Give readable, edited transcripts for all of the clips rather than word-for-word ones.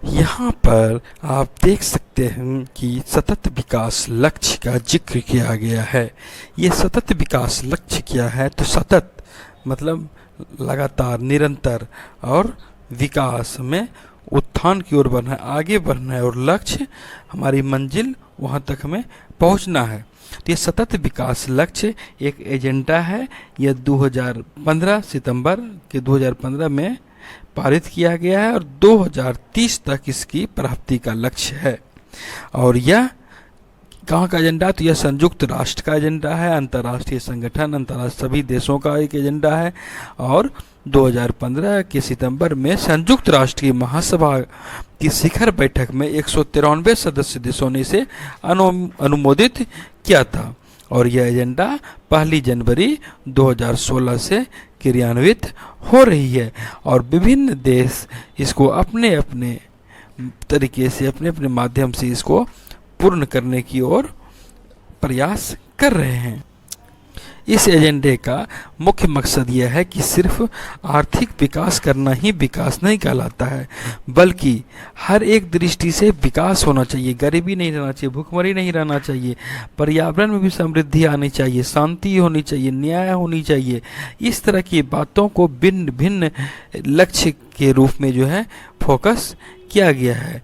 यहाँ पर आप देख सकते हैं कि सतत विकास लक्ष्य का जिक्र किया गया है। ये सतत विकास लक्ष्य क्या है? तो सतत मतलब लगातार, निरंतर, और विकास में उत्थान की ओर बढ़ना है, आगे बढ़ना है, और लक्ष्य हमारी मंजिल वहाँ तक हमें पहुँचना है। तो ये सतत विकास लक्ष्य एक एजेंडा है। यह 2015 सितंबर के 2015 में पारित किया गया है और 2030 तक इसकी प्राप्ति का लक्ष्य है। और यह कहाँ का एजेंडा? तो यह संयुक्त राष्ट्र का एजेंडा है, अंतर्राष्ट्रीय संगठन, अंतर्राष्ट्रीय सभी देशों का एक एजेंडा है। और 2015 के सितंबर में संयुक्त राष्ट्र की महासभा की शिखर बैठक में 193 सदस्य देशों ने इसे अनुमोदित किया था। और यह एजेंडा 1 जनवरी 2016 से क्रियान्वित हो रही है और विभिन्न देश इसको अपने अपने तरीके से, अपने अपने माध्यम से इसको पूर्ण करने की ओर प्रयास कर रहे हैं। इस एजेंडे का मुख्य मकसद यह है कि सिर्फ आर्थिक विकास करना ही विकास नहीं कहलाता है, बल्कि हर एक दृष्टि से विकास होना चाहिए। गरीबी नहीं रहना चाहिए, भूखमरी नहीं रहना चाहिए, पर्यावरण में भी समृद्धि आनी चाहिए, शांति होनी चाहिए, न्याय होनी चाहिए। इस तरह की बातों को भिन्न भिन्न लक्ष्य के रूप में जो है फोकस किया गया है।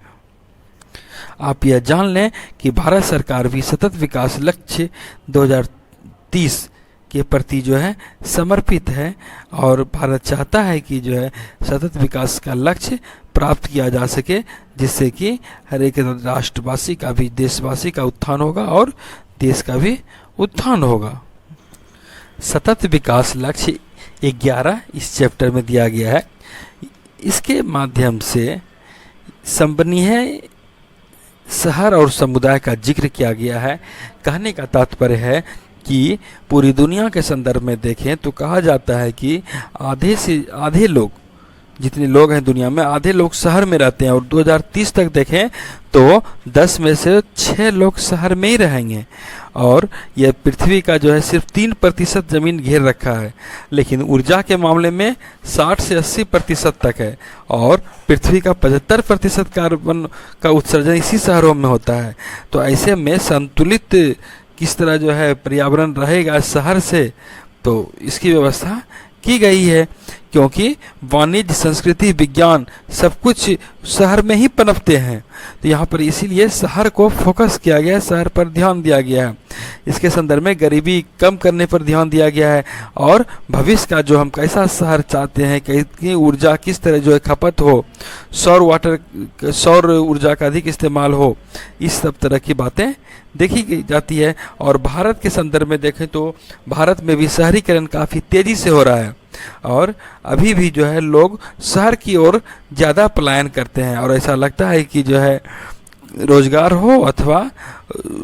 आप यह जान लें कि भारत सरकार भी सतत विकास लक्ष्य 2030 के प्रति जो है समर्पित है और भारत चाहता है कि जो है सतत विकास का लक्ष्य प्राप्त किया जा सके, जिससे कि हर एक राष्ट्रवासी का भी, देशवासी का उत्थान होगा और देश का भी उत्थान होगा। सतत विकास लक्ष्य 11 इस चैप्टर में दिया गया है। इसके माध्यम से संबंधी शहर और समुदाय का जिक्र किया गया है। कहने का तात्पर्य है कि पूरी दुनिया के संदर्भ में देखें तो कहा जाता है कि आधे से आधे लोग, जितने लोग हैं दुनिया में, आधे लोग शहर में रहते हैं और 2030 तक देखें तो 10 में से 6 लोग शहर में ही रहेंगे। और यह पृथ्वी का जो है सिर्फ 3% ज़मीन घेर रखा है, लेकिन ऊर्जा के मामले में 60 से 80% तक है और पृथ्वी का 75% कार्बन का उत्सर्जन इसी शहरों में होता है। तो ऐसे में संतुलित किस तरह जो है पर्यावरण रहेगा शहर से, तो इसकी व्यवस्था की गई है, क्योंकि वाणिज्य, संस्कृति, विज्ञान सब कुछ शहर में ही पनपते हैं। तो यहाँ पर इसीलिए शहर को फोकस किया गया है, शहर पर ध्यान दिया गया है। इसके संदर्भ में गरीबी कम करने पर ध्यान दिया गया है और भविष्य का जो हम कैसा शहर चाहते हैं, कितनी ऊर्जा किस तरह जो है खपत हो, सौर ऊर्जा का अधिक इस्तेमाल हो, इस सब तरह की बातें देखी जाती है। और भारत के संदर्भ में देखें तो भारत में भी शहरीकरण काफ़ी तेज़ी से हो रहा है और अभी भी जो है लोग शहर की ओर ज़्यादा पलायन करते हैं और ऐसा लगता है कि जो है रोजगार हो अथवा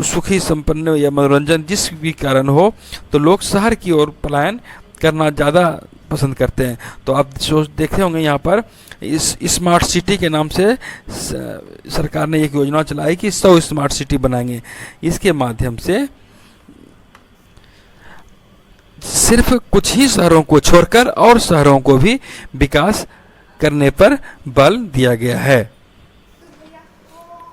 सुखी संपन्न या मनोरंजन जिस भी कारण हो, तो लोग शहर की ओर पलायन करना ज़्यादा पसंद करते हैं। तो आप देखे होंगे यहाँ पर इस स्मार्ट सिटी के नाम से सरकार ने एक योजना चलाई कि 100 स्मार्ट सिटी बनाएंगे। इसके माध्यम से सिर्फ कुछ ही शहरों को छोड़कर और शहरों को भी विकास करने पर बल दिया गया है।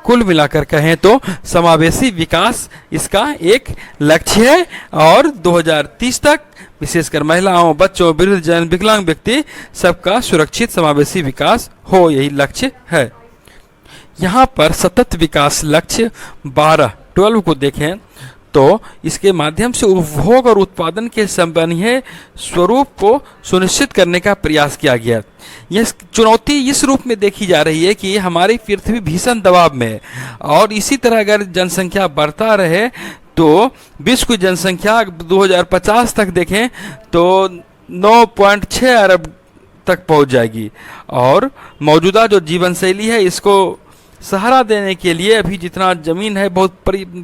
कुल मिलाकर कहें तो समावेशी विकास इसका एक लक्ष्य है और 2030 तक विशेषकर महिलाओं, बच्चों, वृद्धजन, विकलांग व्यक्ति सबका सुरक्षित समावेशी विकास हो, यही लक्ष्य है। यहाँ पर सतत विकास लक्ष्य 12 को देखें तो इसके माध्यम से उपभोग और उत्पादन के संबंधी स्वरूप को सुनिश्चित करने का प्रयास किया गया। यह चुनौती इस रूप में देखी जा रही है कि हमारी पृथ्वी भीषण दबाव में है और इसी तरह अगर जनसंख्या बढ़ता रहे तो विश्व की जनसंख्या 2050 तक देखें तो 9.6 अरब तक पहुंच जाएगी और मौजूदा जो जीवन शैली है इसको सहारा देने के लिए अभी जितना जमीन है बहुत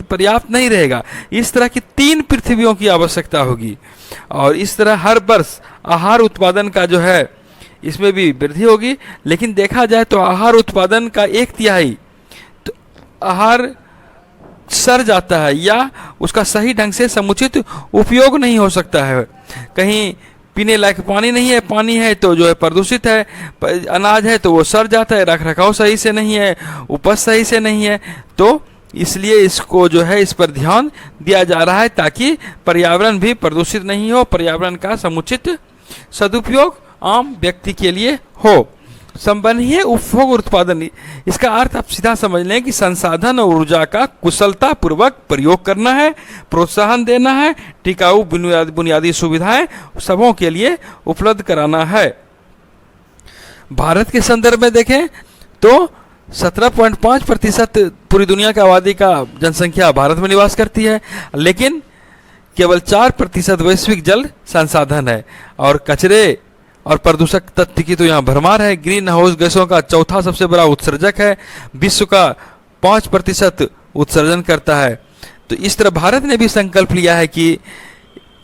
पर्याप्त नहीं रहेगा। इस तरह की 3 पृथ्वियों की आवश्यकता होगी और इस तरह हर वर्ष आहार उत्पादन का जो है इसमें भी वृद्धि होगी। लेकिन देखा जाए तो आहार उत्पादन का 1/3 तो आहार सड़ जाता है या उसका सही ढंग से समुचित उपयोग नहीं हो सकता है। कहीं पीने लायक पानी नहीं है, पानी है तो जो है प्रदूषित है, अनाज है तो वो सड़ जाता है, रख रखाव सही से नहीं है, उपज सही से नहीं है। तो इसलिए इसको जो है इस पर ध्यान दिया जा रहा है ताकि पर्यावरण भी प्रदूषित नहीं हो, पर्यावरण का समुचित सदुपयोग आम व्यक्ति के लिए हो। संबंधीय उपभोग और उत्पादन, इसका अर्थ आप सीधा समझ लें कि संसाधन और ऊर्जा का कुशलता पूर्वक प्रयोग करना है, प्रोत्साहन देना है, टिकाऊ बुनियादी सुविधाएं सबों के लिए उपलब्ध कराना है। भारत के संदर्भ में देखें तो 17.5% पूरी दुनिया की आबादी का जनसंख्या भारत में निवास करती है, लेकिन केवल 4% वैश्विक जल संसाधन है और कचरे और प्रदूषक तत्व की तो यहाँ भरमार है। ग्रीन हाउस गैसों का चौथा सबसे बड़ा उत्सर्जक है, विश्व का 5% उत्सर्जन करता है। तो इस तरह भारत ने भी संकल्प लिया है कि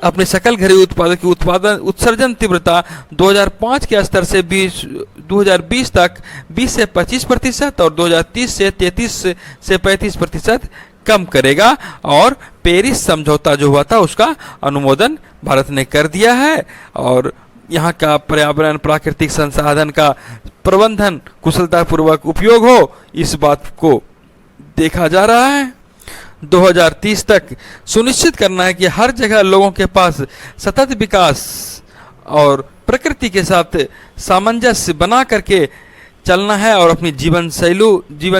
अपने सकल घरेलू उत्पाद की उत्सर्जन तीव्रता 2005 के स्तर से 2020 तक 20 से 25% और 2030 से 33 से 35% कम करेगा। और पेरिस समझौता जो हुआ था उसका अनुमोदन भारत ने कर दिया है और यहाँ का पर्यावरण प्राकृतिक संसाधन का प्रबंधन कुशलतापूर्वक उपयोग हो, इस बात को देखा जा रहा है। 2030 तक सुनिश्चित करना है कि हर जगह लोगों के पास सतत विकास और प्रकृति के साथ सामंजस्य बना करके चलना है और अपनी जीवन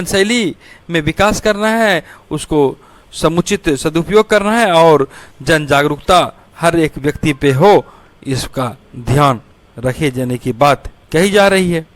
शैली में विकास करना है, उसको समुचित सदुपयोग करना है और जन जागरूकता हर एक व्यक्ति पे हो, इसका ध्यान रखे जाने की बात कही जा रही है।